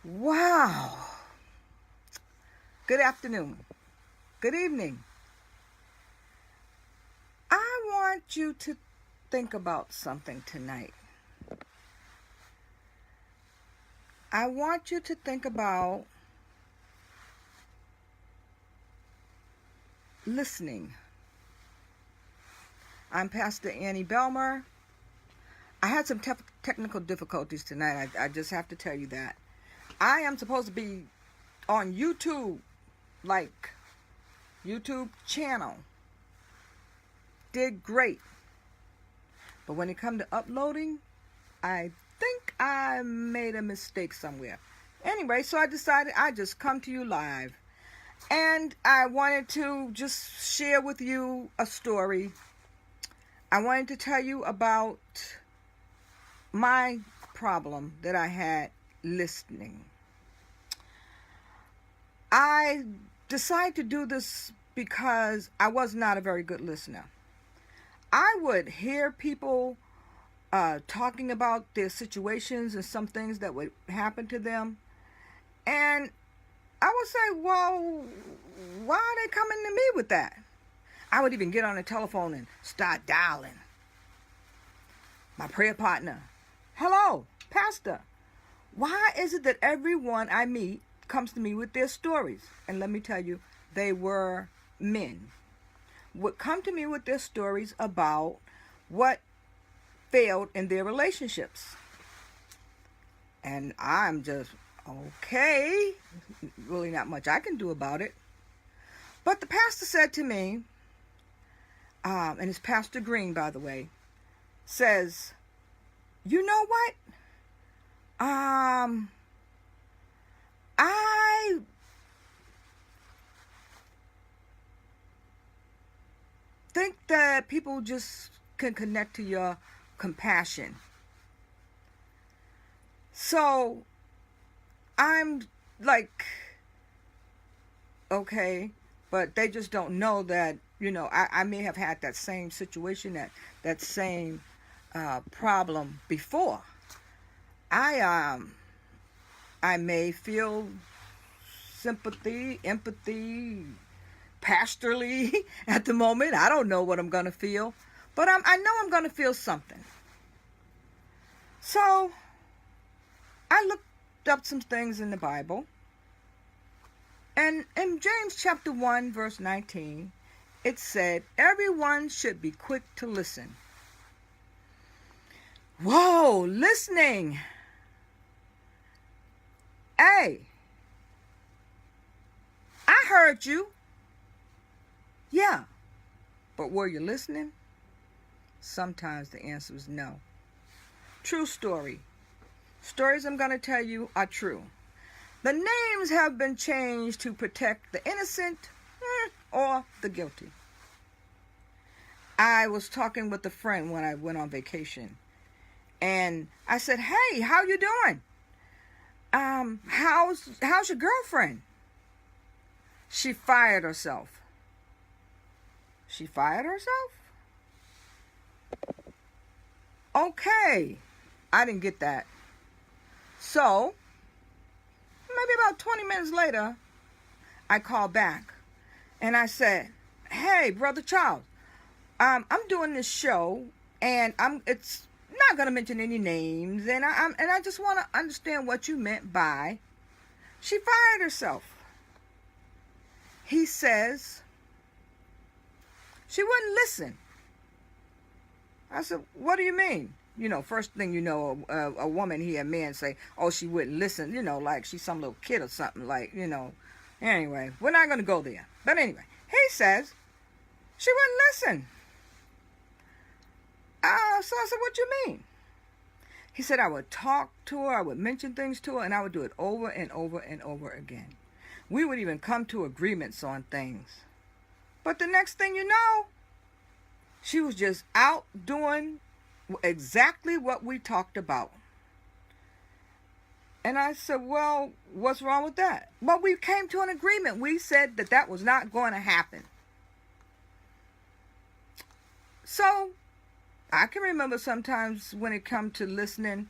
Wow. Good afternoon. Good evening. I want you to think about something tonight. I want you to think about listening. I'm Pastor Annie Belmer. I had some technical difficulties tonight. I just have to tell you that. I am supposed to be on YouTube, like YouTube channel. Did great. But when it come to uploading, I think I made a mistake somewhere. Anyway, so I decided I'd just come to you live. And I wanted to just share with you a story. I wanted to tell you about my problem that I had listening. I decided to do this because I was not a very good listener. I would hear people talking about their situations and some things that would happen to them. And I would say, well, why are they coming to me with that? I would even get on the telephone and start dialing. My prayer partner. Hello, Pastor. Why is it that everyone I meet comes to me with their stories? And let me tell you, they were men. Would come to me with their stories about what failed in their relationships. And I'm just, okay, really not much I can do about it. But the pastor said to me, and it's Pastor Green, by the way, says, you know what? I think that people just can connect to your compassion. So I'm like, okay, but they just don't know that, I may have had that same situation, that same problem before. I may feel sympathy, empathy, pastorally at the moment. I don't know what I'm going to feel, but I know I'm going to feel something. So I looked up some things in the Bible. And in James chapter 1, verse 19, it said, everyone should be quick to listen. Whoa, listening. Hey, I heard you. Yeah, but were you listening? Sometimes the answer is no. True story. Stories I'm going to tell you are true. The names have been changed to protect the innocent or the guilty. I was talking with a friend when I went on vacation. And I said, hey, how you doing? How's your girlfriend? She fired herself. She fired herself? Okay. I didn't get that. So, maybe about 20 minutes later, I called back. And I said, hey, Brother Charles, I'm doing this show, and it's not going to mention any names, and I just want to understand what you meant by she fired herself. He says she wouldn't listen. I said, what do you mean? First thing you know, a woman hear a man say, oh, she wouldn't listen, like she's some little kid or something, like, Anyway, we're not going to go there. But anyway, he says she wouldn't listen. So I said, what you mean? He said I would talk to her, I would mention things to her, and I would do it over and over and over again. We would even come to agreements on things. But the next thing you know, she was just out doing exactly what we talked about. And I said, well, what's wrong with that? Well, we came to an agreement. We said that was not going to happen. So I can remember sometimes when it comes to listening,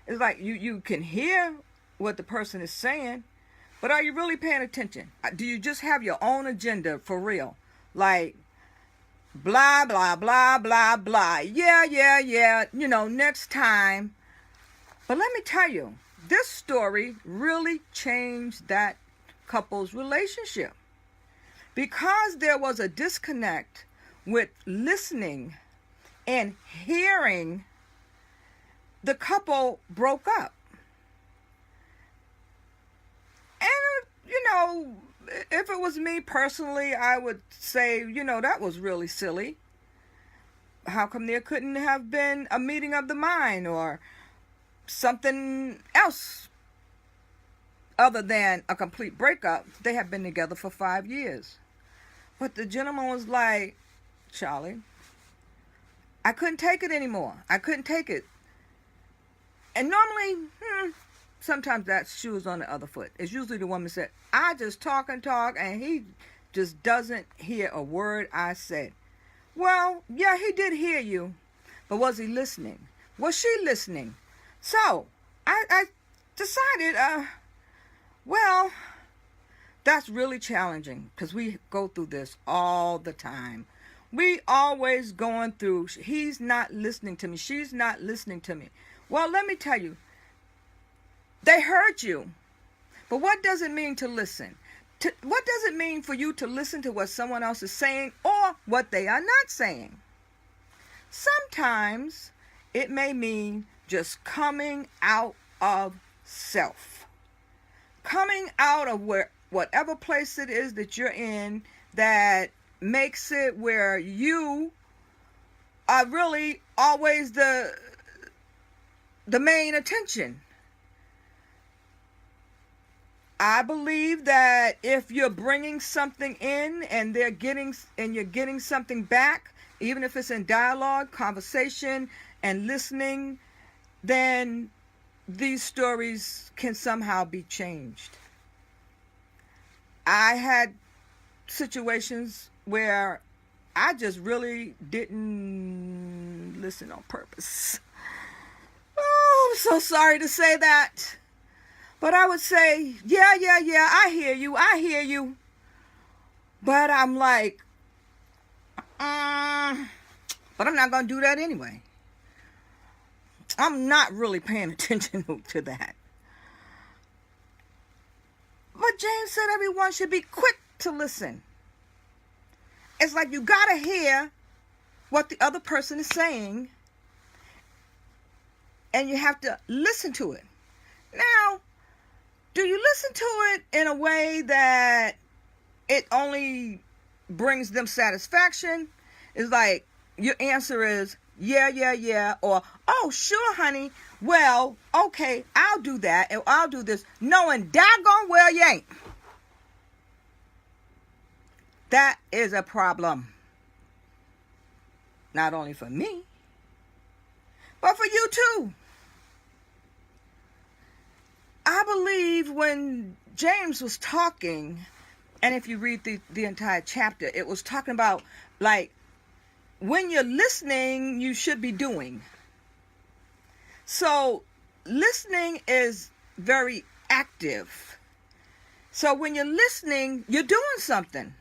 it's like you can hear what the person is saying, but are you really paying attention? Do you just have your own agenda for real? Like, blah, blah, blah, blah, blah. Yeah, yeah, yeah. Next time. But let me tell you, this story really changed that couple's relationship. Because there was a disconnect with listening and hearing, the couple broke up. And, if it was me personally, I would say, that was really silly. How come there couldn't have been a meeting of the mind or something else other than a complete breakup? They have been together for 5 years. But the gentleman was like, Charlie, I couldn't take it anymore. I couldn't take it. And normally, sometimes that shoe's on the other foot. It's usually the woman said, I just talk and talk, and he just doesn't hear a word I said. Well, yeah, he did hear you, but was he listening? Was she listening? So, I decided, well, that's really challenging, because we go through this all the time. We always going through, he's not listening to me, she's not listening to me. Well, let me tell you, they heard you. But what does it mean to listen? What does it mean for you to listen to what someone else is saying or what they are not saying? Sometimes it may mean just coming out of self. Coming out of whatever place it is that you're in that makes it where you are really always the main attention. I believe that if you're bringing something in and you're getting something back, even if it's in dialogue, conversation, and listening, then these stories can somehow be changed. I had situations where I just really didn't listen on purpose. Oh, I'm so sorry to say that. But I would say, yeah, I hear you. But I'm like, but I'm not going to do that anyway. I'm not really paying attention to that. But James said everyone should be quick to listen. It's like you got to hear what the other person is saying, and you have to listen to it. Now, do you listen to it in a way that it only brings them satisfaction? It's like your answer is, yeah, or, oh, sure, honey, well, okay, I'll do that, and I'll do this, knowing daggone well you ain't. That is a problem. Not only for me, but for you too. I believe when James was talking, and if you read the entire chapter, it was talking about, like, when you're listening, you should be doing. So listening is very active. So when you're listening, you're doing something.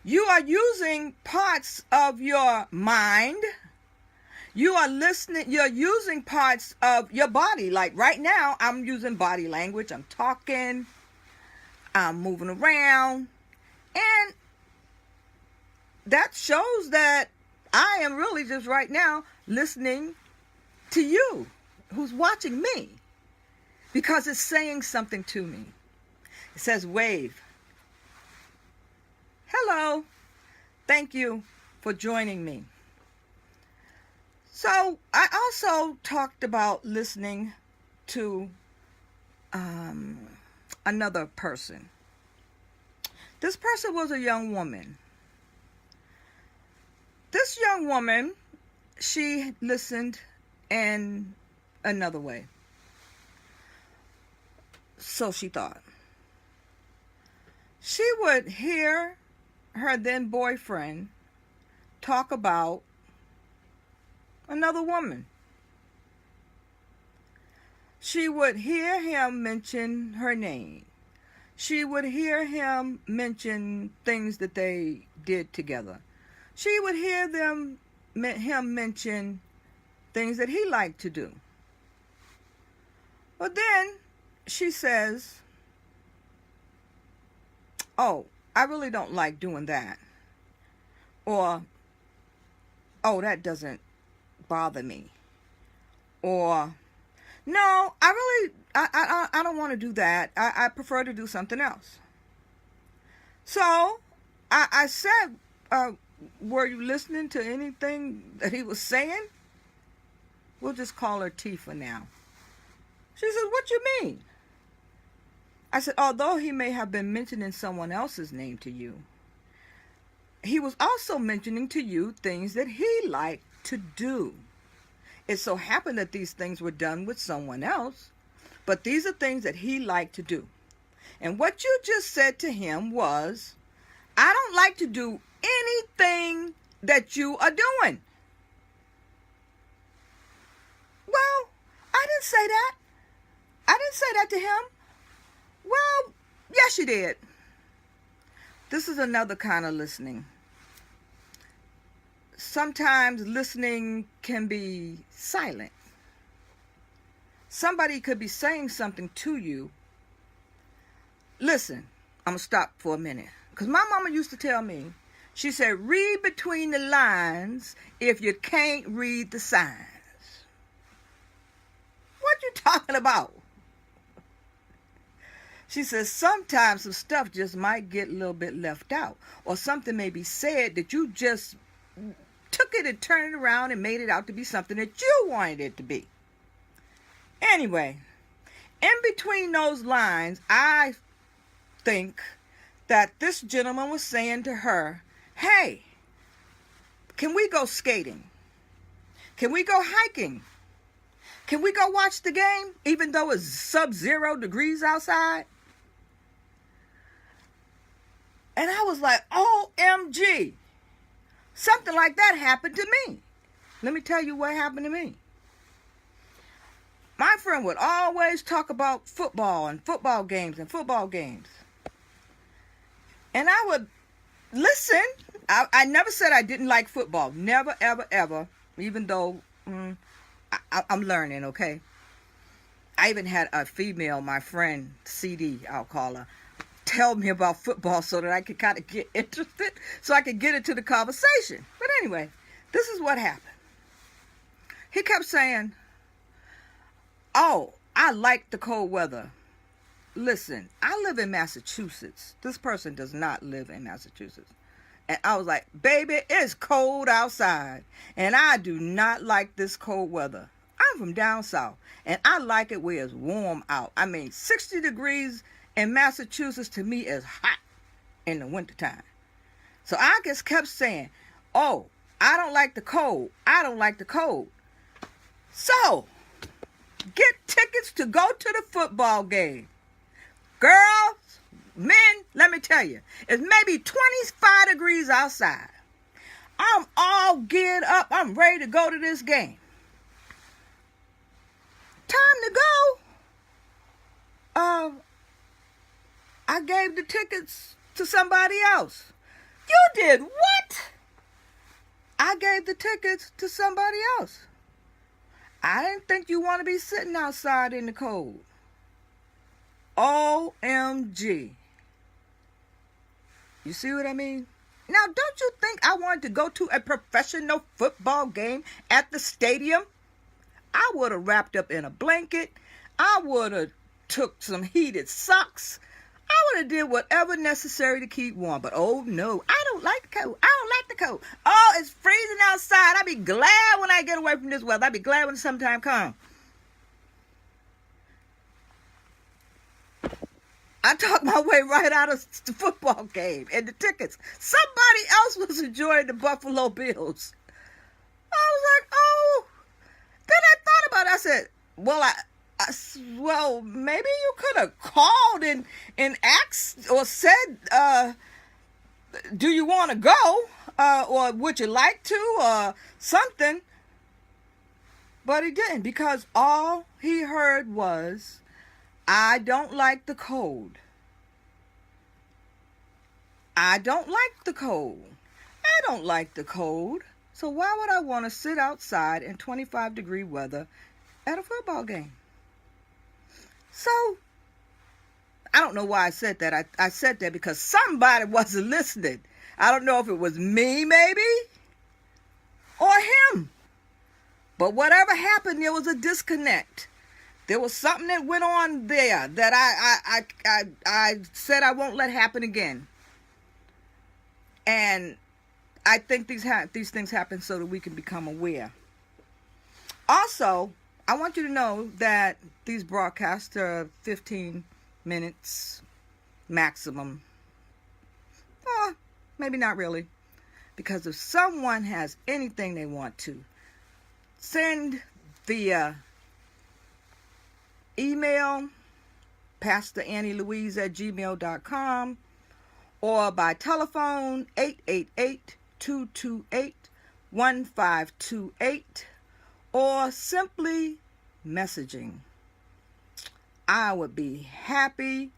You are using parts of your mind. You are listening, you're using parts of your body. Like right now, I'm using body language. I'm talking, I'm moving around. And that shows that I am really just right now listening to you, who's watching me. Because it's saying something to me. It says wave. Hello. Thank you for joining me. So I also talked about listening to another person. This person was a young woman. This young woman, she listened in another way. So she thought. She would hear her then boyfriend talk about another woman. She would hear him mention her name. She would hear him mention things that they did together. She would hear him mention things that he liked to do. But then she says, oh, I really don't like doing that. Or, oh, that doesn't bother me. Or, no, I don't want to do that. I prefer to do something else. So I said, were you listening to anything that he was saying? We'll just call her T for now. She said, what you mean? I said, although he may have been mentioning someone else's name to you, he was also mentioning to you things that he liked to do. It so happened that these things were done with someone else, but these are things that he liked to do. And what you just said to him was, I don't like to do anything that you are doing. Well, I didn't say that. I didn't say that to him. Well, yes, you did. This is another kind of listening. Sometimes listening can be silent. Somebody could be saying something to you. Listen, I'm going to stop for a minute. Because my mama used to tell me, she said, read between the lines if you can't read the signs. What you talking about? She says sometimes some stuff just might get a little bit left out. Or something may be said that you just took it and turned it around and made it out to be something that you wanted it to be. Anyway, in between those lines, I think that this gentleman was saying to her, hey, can we go skating? Can we go hiking? Can we go watch the game even though it's sub-zero degrees outside? And I was like, OMG. Something like that happened to me. Let me tell you what happened to me. My friend would always talk about football and football games and football games. And I would listen. I never said I didn't like football. Never, ever, ever. Even though I'm learning, okay? I even had a female, my friend, CD, I'll call her, tell me about football so that I could kind of get interested, so I could get into the conversation. But anyway, this is what happened. He kept saying, oh, I like the cold weather. Listen, I live in Massachusetts. This person does not live in Massachusetts. And I was like, baby, it's cold outside. And I do not like this cold weather. I'm from down south. And I like it where it's warm out. I mean, 60 degrees in Massachusetts to me is hot in the wintertime. So I just kept saying, oh, I don't like the cold. I don't like the cold. So, get tickets to go to the football game. Girls, men, let me tell you, it's maybe 25 degrees outside. I'm all geared up. I'm ready to go to this game. Time to go. I gave the tickets to somebody else. You did what? I gave the tickets to somebody else. I didn't think you want to be sitting outside in the cold. OMG. You see what I mean? Now, don't you think I wanted to go to a professional football game at the stadium? I would have wrapped up in a blanket. I would have took some heated socks. I would have did whatever necessary to keep warm. But oh no, I don't like the cold. I don't like the cold. Oh, it's freezing outside. I'll be glad when I get away from this weather. I'll be glad when the summertime comes. I talked my way right out of the football game and the tickets. Somebody else was enjoying the Buffalo Bills. I was like, oh. Then I thought about it. I said, well, maybe you could have called and asked or said, do you want to go? Or would you like to? Or something. But he didn't, because all he heard was, I don't like the cold. I don't like the cold. I don't like the cold. So why would I want to sit outside in 25-degree weather at a football game? So I don't know why I said that. I said that because somebody wasn't listening. I don't know if it was me, maybe, or him. But whatever happened, there was a disconnect. There was something that went on there that I said I won't let happen again. And I think these things happen so that we can become aware. Also, I want you to know that these broadcasts are 15 minutes maximum. Or maybe not really. Because if someone has anything they want to send via email, PastorAnnieLouise@gmail.com, or by telephone, 888-228-1528, or simply messaging, I would be happy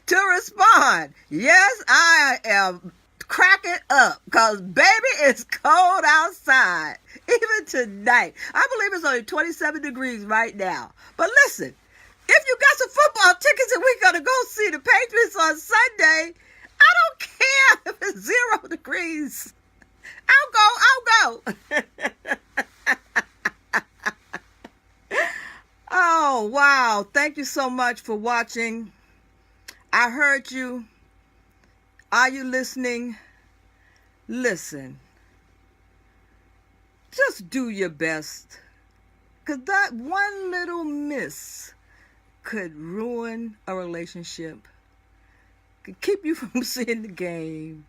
to respond. Yes, I am cracking up because, baby, it's cold outside. Even tonight. I believe it's only 27 degrees right now. But listen, if you got some football tickets and we're going to go see the Patriots on Sunday, I don't care if it's 0 degrees. I'll go. Oh, wow. Thank you so much for watching. I heard you. Are you listening? Listen. Just do your best. Because that one little miss could ruin a relationship. Could keep you from seeing the game.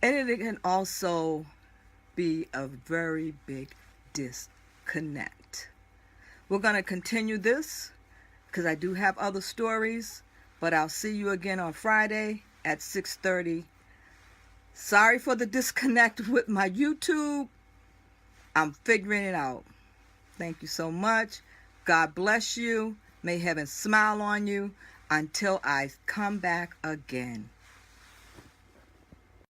And it can also be a very big disconnect. We're going to continue this because I do have other stories. But I'll see you again on Friday at 6:30. Sorry for the disconnect with my YouTube. I'm figuring it out. Thank you so much. God bless you. May heaven smile on you until I come back again.